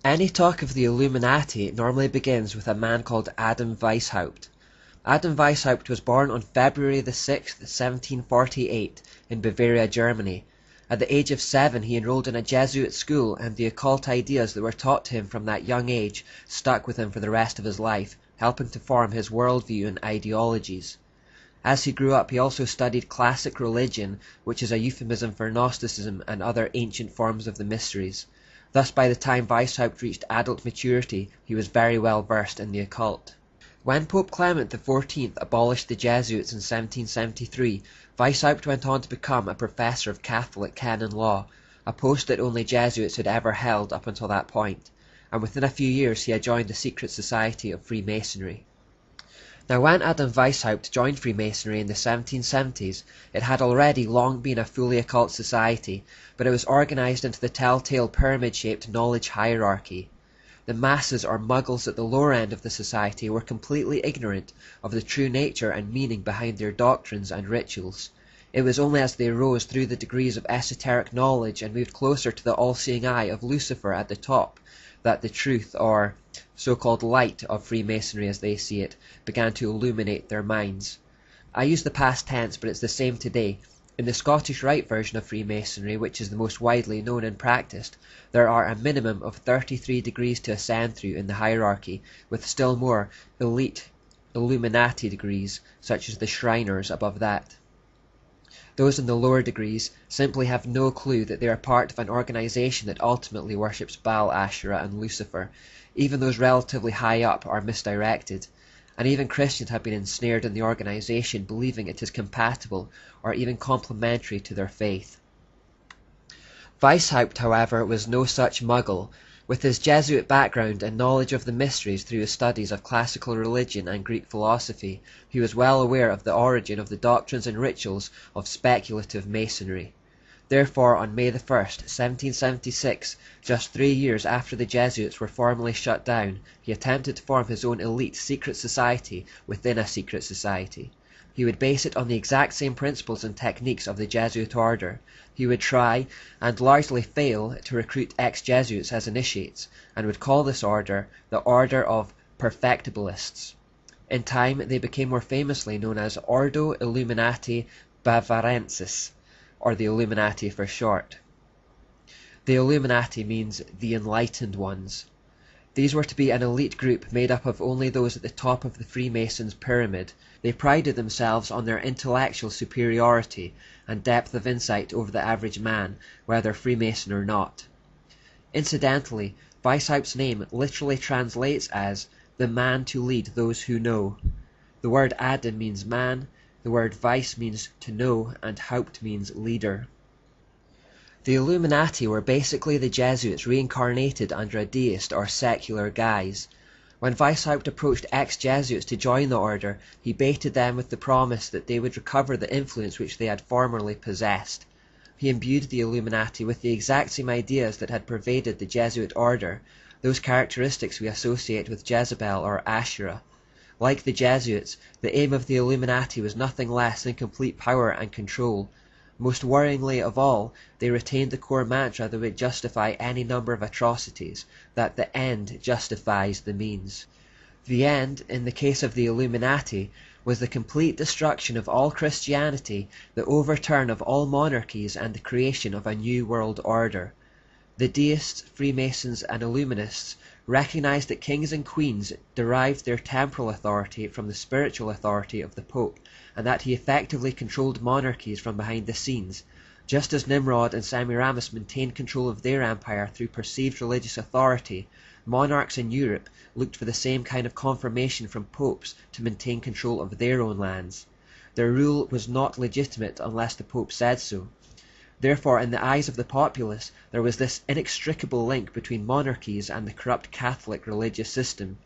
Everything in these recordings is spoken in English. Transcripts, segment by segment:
Any talk of the Illuminati normally begins with a man called Adam Weishaupt. Adam Weishaupt was born on February the 6th, 1748, in Bavaria, Germany. At the age of 7 he enrolled in a Jesuit school, and the occult ideas that were taught to him from that young age stuck with him for the rest of his life, helping to form his worldview and ideologies. As he grew up, he also studied classic religion, which is a euphemism for Gnosticism and other ancient forms of the mysteries. Thus by the time Weishaupt reached adult maturity, he was very well versed in the occult. When Pope Clement XIV abolished the Jesuits in 1773, Weishaupt went on to become a professor of Catholic canon law, a post that only Jesuits had ever held up until that point, and within a few years he had joined the secret society of Freemasonry. Now when Adam Weishaupt joined Freemasonry in the 1770s, it had already long been a fully occult society, but it was organized into the telltale pyramid-shaped knowledge hierarchy. The masses or muggles at the lower end of the society were completely ignorant of the true nature and meaning behind their doctrines and rituals. It was only as they rose through the degrees of esoteric knowledge and moved closer to the all-seeing eye of Lucifer at the top that the truth, or so-called light of Freemasonry as they see it, began to illuminate their minds. I use the past tense, but it's the same today. In the Scottish Rite version of Freemasonry, which is the most widely known and practiced, there are a minimum of 33 degrees to ascend through in the hierarchy, with still more elite Illuminati degrees, such as the Shriners above that. Those in the lower degrees simply have no clue that they are part of an organization that ultimately worships Baal, Asherah, and Lucifer. Even those relatively high up are misdirected, and even Christians have been ensnared in the organization, believing it is compatible or even complementary to their faith. Weishaupt, however, was no such muggle. With his Jesuit background and knowledge of the mysteries through his studies of classical religion and Greek philosophy, he was well aware of the origin of the doctrines and rituals of speculative Masonry. Therefore, on May the 1st, 1776, just 3 years after the Jesuits were formally shut down, he attempted to form his own elite secret society within a secret society. He would base it on the exact same principles and techniques of the Jesuit order. He would try, and largely fail, to recruit ex-Jesuits as initiates, and would call this order the Order of Perfectibilists. In time, they became more famously known as Ordo Illuminati Bavarensis, or the Illuminati for short. The Illuminati means the Enlightened Ones. These were to be an elite group made up of only those at the top of the Freemasons' pyramid. They prided themselves on their intellectual superiority and depth of insight over the average man, whether Freemason or not. Incidentally, Weishaupt's name literally translates as the man to lead those who know. The word Adam means man, the word Weiss means to know, and Haupt means leader. The Illuminati were basically the Jesuits reincarnated under a deist or secular guise. When Weishaupt approached ex-Jesuits to join the order, he baited them with the promise that they would recover the influence which they had formerly possessed. He imbued the Illuminati with the exact same ideas that had pervaded the Jesuit order, those characteristics we associate with Jezebel or Asherah. Like the Jesuits, the aim of the Illuminati was nothing less than complete power and control. Most worryingly of all, they retained the core mantra that would justify any number of atrocities, that the end justifies the means. The end, in the case of the Illuminati, was the complete destruction of all Christianity, the overturn of all monarchies, and the creation of a new world order. The deists, Freemasons, and Illuminists recognized that kings and queens derived their temporal authority from the spiritual authority of the Pope, and that he effectively controlled monarchies from behind the scenes, just as Nimrod and Semiramis maintained control of their empire through perceived religious authority. Monarchs in Europe looked for the same kind of confirmation from popes to maintain control of their own lands. Their rule was not legitimate unless the Pope said so. Therefore, in the eyes of the populace, there was this inextricable link between monarchies and the corrupt Catholic religious system,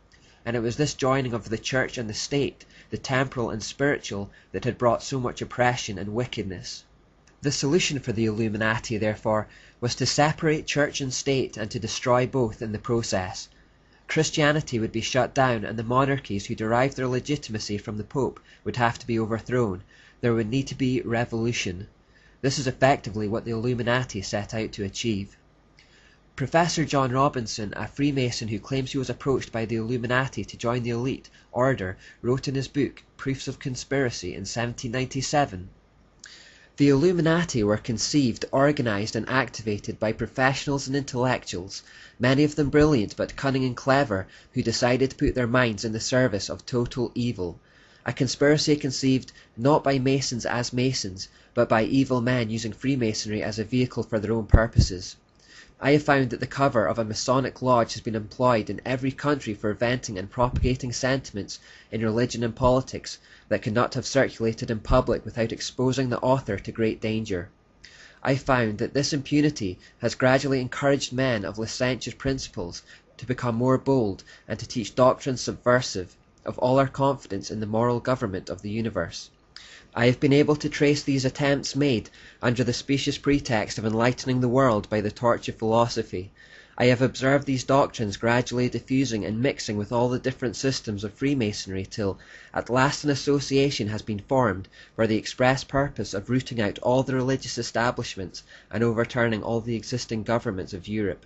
and it was this joining of the church and the state, the temporal and spiritual, that had brought so much oppression and wickedness. The solution for the Illuminati, therefore, was to separate church and state and to destroy both in the process. Christianity would be shut down, and the monarchies who derived their legitimacy from the Pope would have to be overthrown. There would need to be revolution. This is effectively what the Illuminati set out to achieve. Professor John Robinson, a Freemason who claims he was approached by the Illuminati to join the elite order, wrote in his book Proofs of Conspiracy in 1797, "The Illuminati were conceived, organized, and activated by professionals and intellectuals, many of them brilliant but cunning and clever, who decided to put their minds in the service of total evil. A conspiracy conceived not by Masons as Masons, but by evil men using Freemasonry as a vehicle for their own purposes. I have found that the cover of a Masonic lodge has been employed in every country for venting and propagating sentiments in religion and politics that could not have circulated in public without exposing the author to great danger. I found that this impunity has gradually encouraged men of licentious principles to become more bold and to teach doctrines subversive of all our confidence in the moral government of the universe. I have been able to trace these attempts made under the specious pretext of enlightening the world by the torch of philosophy. I have observed these doctrines gradually diffusing and mixing with all the different systems of Freemasonry till at last an association has been formed for the express purpose of rooting out all the religious establishments and overturning all the existing governments of Europe.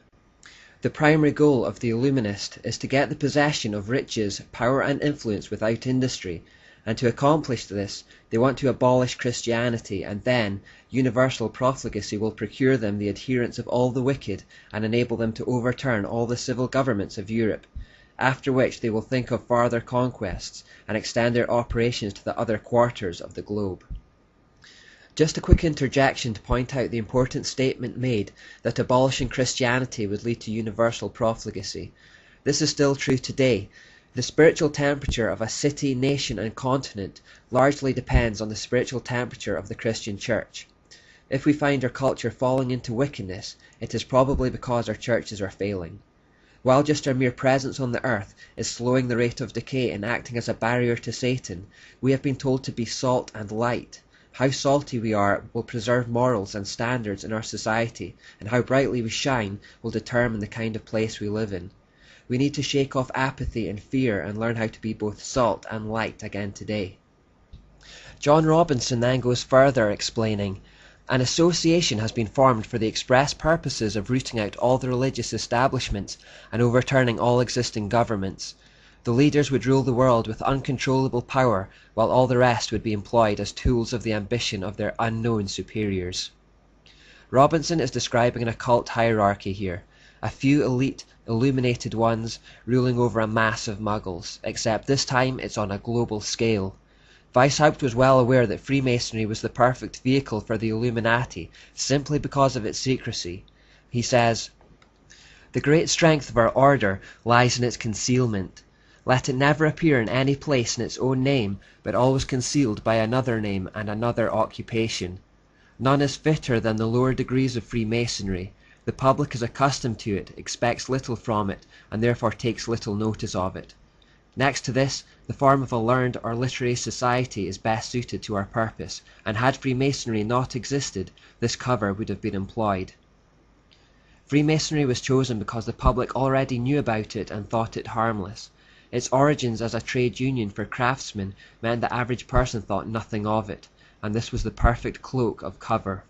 The primary goal of the Illuminist is to get the possession of riches, power and influence without industry, and to accomplish this they want to abolish Christianity, and then universal profligacy will procure them the adherence of all the wicked and enable them to overturn all the civil governments of Europe, after which they will think of farther conquests and extend their operations to the other quarters of the globe." Just a quick interjection to point out the important statement made that abolishing Christianity would lead to universal profligacy. This is still true today. The spiritual temperature of a city, nation, and continent largely depends on the spiritual temperature of the Christian Church. If we find our culture falling into wickedness, it is probably because our churches are failing. While just our mere presence on the earth is slowing the rate of decay and acting as a barrier to Satan, we have been told to be salt and light. How salty we are will preserve morals and standards in our society, and how brightly we shine will determine the kind of place we live in. We need to shake off apathy and fear and learn how to be both salt and light again today. John Robinson then goes further, explaining, "An association has been formed for the express purposes of rooting out all the religious establishments and overturning all existing governments. The leaders would rule the world with uncontrollable power, while all the rest would be employed as tools of the ambition of their unknown superiors." Robinson is describing an occult hierarchy here, a few elite, illuminated ones ruling over a mass of muggles, except this time it's on a global scale. Weishaupt was well aware that Freemasonry was the perfect vehicle for the Illuminati simply because of its secrecy. He says, "The great strength of our order lies in its concealment. Let it never appear in any place in its own name, but always concealed by another name and another occupation. None is fitter than the lower degrees of Freemasonry. The public is accustomed to it, expects little from it, and therefore takes little notice of it. Next to this, the form of a learned or literary society is best suited to our purpose, and had Freemasonry not existed, this cover would have been employed." Freemasonry was chosen because the public already knew about it and thought it harmless. Its origins as a trade union for craftsmen meant the average person thought nothing of it, and this was the perfect cloak of cover